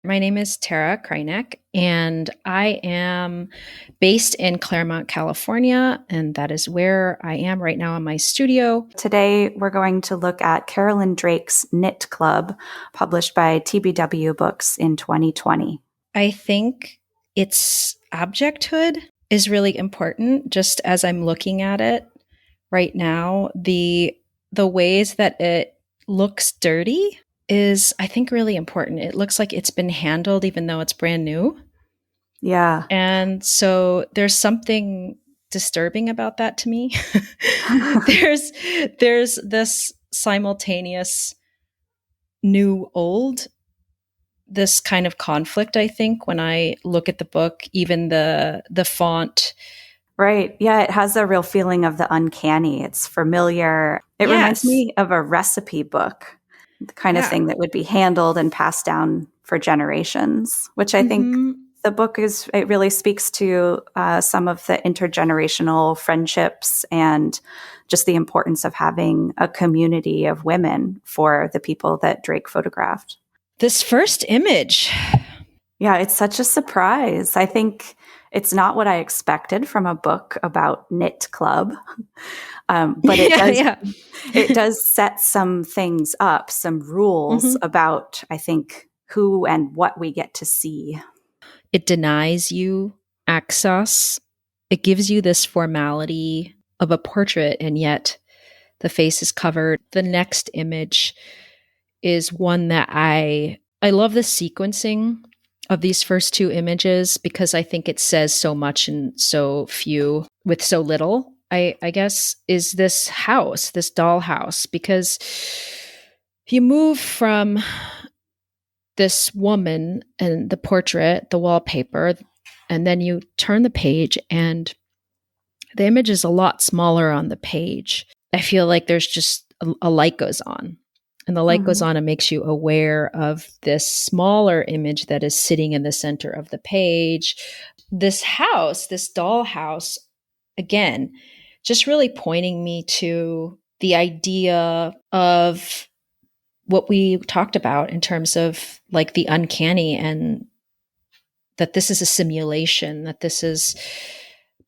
My name is Tarrah Krajnak, and I am based in Claremont, California, and that is where I am right now in my studio. Today, we're going to look at Carolyn Drake's Knit Club, published by TBW Books in 2020. I think its objecthood is really important, just as I'm looking at it right now. The ways that it looks dirty is, I think, really important. It looks like it's been handled even though it's brand new. Yeah. And so there's something disturbing about that to me. there's this simultaneous new old, this kind of conflict, I think, when I look at the book, even the font. Right. Yeah, it has a real feeling of the uncanny. It's familiar. It reminds me of a recipe book, the kind of thing that would be handled and passed down for generations, which I think the book it really speaks to some of the intergenerational friendships and just the importance of having a community of women for the people that Drake photographed. This first image. Yeah, it's such a surprise. I think it's not what I expected from a book about knit club. But it does set some things up, some rules about, I think, who and what we get to see. It denies you access. It gives you this formality of a portrait, and yet the face is covered. The next image is one that I love the sequencing of these first two images because I think it says so much in so few with so little. I guess is this house, this dollhouse, because you move from this woman and the portrait, the wallpaper, and then you turn the page and the image is a lot smaller on the page. I feel like there's just a light goes on. And the light goes on and makes you aware of this smaller image that is sitting in the center of the page. This house, this dollhouse, again, just really pointing me to the idea of what we talked about in terms of like the uncanny, and that this is a simulation, that this is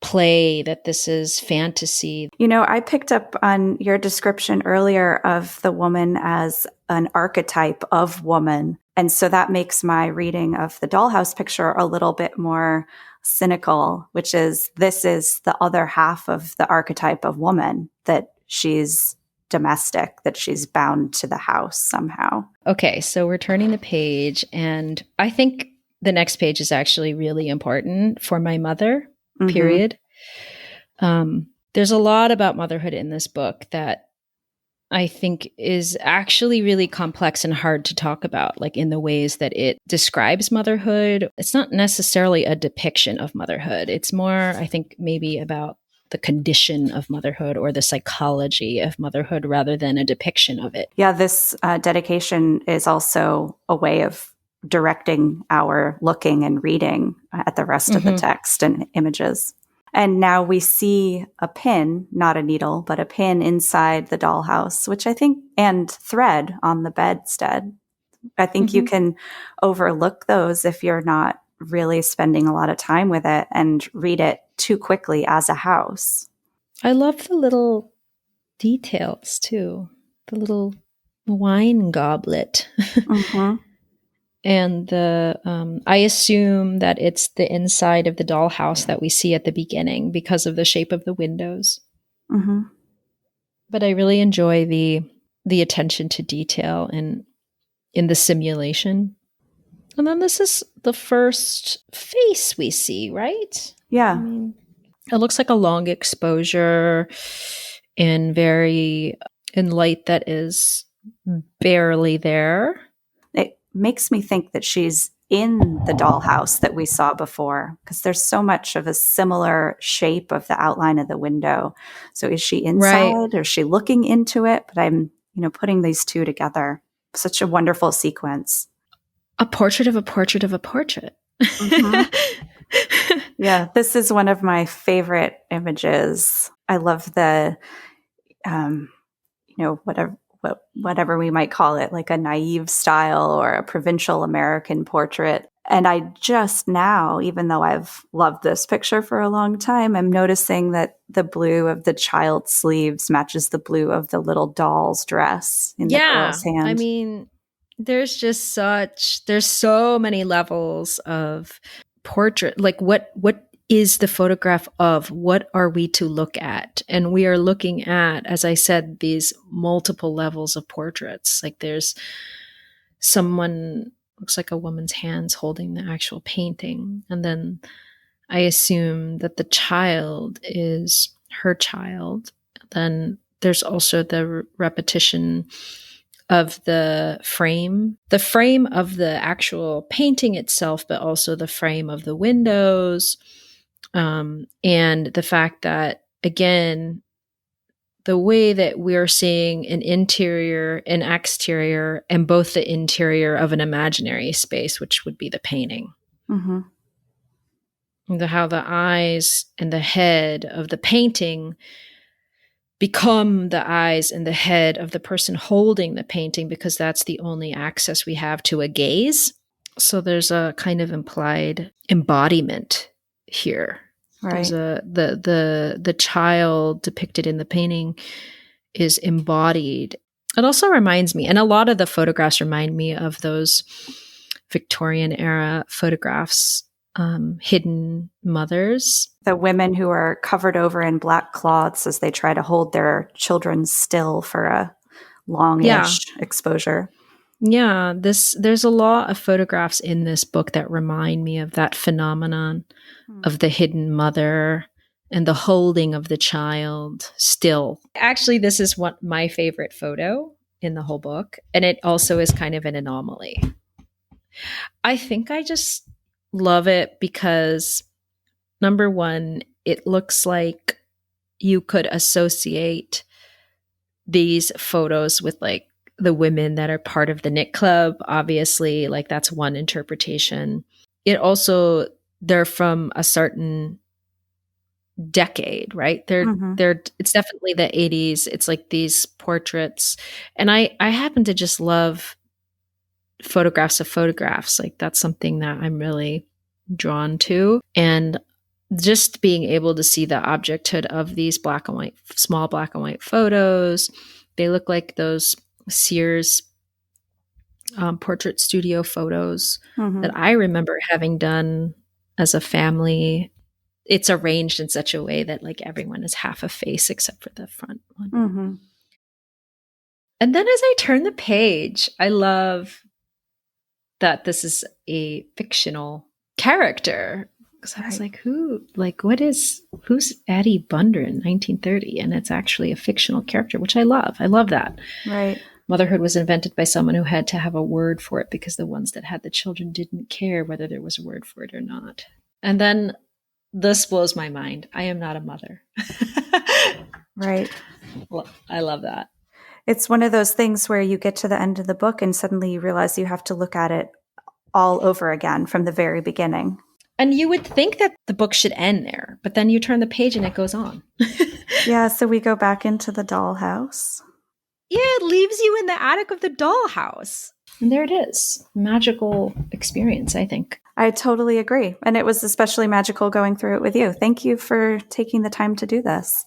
play, that this is fantasy. You know, I picked up on your description earlier of the woman as an archetype of woman. And so that makes my reading of the dollhouse picture a little bit more cynical, which is this is the other half of the archetype of woman, that she's domestic, that she's bound to the house somehow. Okay, so we're turning the page, and I think the next page is actually really important for my mother, period. There's a lot about motherhood in this book that I think is actually really complex and hard to talk about, like in the ways that it describes motherhood. It's not necessarily a depiction of motherhood. It's more, I think, maybe about the condition of motherhood or the psychology of motherhood rather than a depiction of it. Yeah, this dedication is also a way of directing our looking and reading at the rest of the text and images. And now we see a pin, not a needle, but a pin inside the dollhouse, which I think, and thread on the bedstead. I think you can overlook those if you're not really spending a lot of time with it and read it too quickly as a house. I love the little details too. The little wine goblet. And I assume that it's the inside of the dollhouse that we see at the beginning because of the shape of the windows. But I really enjoy the attention to detail in the simulation. And then this is the first face we see, right? Yeah. I mean, it looks like a long exposure in light that is barely there. It makes me think that she's in the dollhouse that we saw before, because there's so much of a similar shape of the outline of the window. So is she inside or is she looking into it? But I'm, putting these two together. Such a wonderful sequence. A portrait of a portrait of a portrait. Yeah, this is one of my favorite images. I love the, whatever we might call it, like a naive style or a provincial American portrait. And I just now, even though I've loved this picture for a long time, I'm noticing that the blue of the child's sleeves matches the blue of the little doll's dress in the girl's hand. I mean, there's so many levels of portrait. Like what is the photograph of? What are we to look at? And we are looking at, as I said, these multiple levels of portraits. Like there's someone, looks like a woman's hands holding the actual painting. And then I assume that the child is her child. Then there's also the repetition of the frame of the actual painting itself, but also the frame of the windows. And the fact that, again, the way that we're seeing an interior and exterior, and both the interior of an imaginary space, which would be the painting. Mm-hmm. How the eyes and the head of the painting become the eyes and the head of the person holding the painting, because that's the only access we have to a gaze. So there's a kind of implied embodiment here. Right. There's the child depicted in the painting is embodied. It also reminds me, and a lot of the photographs remind me of those Victorian era photographs, hidden mothers. The women who are covered over in black cloths as they try to hold their children still for a longish exposure. Yeah, there's a lot of photographs in this book that remind me of that phenomenon of the hidden mother and the holding of the child still. Actually, this is my favorite photo in the whole book, and it also is kind of an anomaly. I think I just love it because, number one, it looks like you could associate these photos with like the women that are part of the knit club. Obviously, like that's one interpretation. It also, they're from a certain decade, right? It's definitely the 80s. It's like these portraits. And I happen to just love photographs of photographs. Like that's something that I'm really drawn to. And just being able to see the objecthood of these small black and white photos. They look like those Sears portrait studio photos that I remember having done as a family. It's arranged in such a way that like everyone is half a face except for the front one. Mm-hmm. And then as I turn the page, I love that this is a fictional character. Because I was like, who's Addie Bunder in 1930? And it's actually a fictional character, which I love. I love that. Right. Motherhood was invented by someone who had to have a word for it because the ones that had the children didn't care whether there was a word for it or not. And then this blows my mind. I am not a mother. Right. Well, I love that. It's one of those things where you get to the end of the book and suddenly you realize you have to look at it all over again from the very beginning. And you would think that the book should end there, but then you turn the page and it goes on. Yeah, so we go back into the dollhouse. Yeah, it leaves you in the attic of the dollhouse. And there it is. Magical experience, I think. I totally agree. And it was especially magical going through it with you. Thank you for taking the time to do this.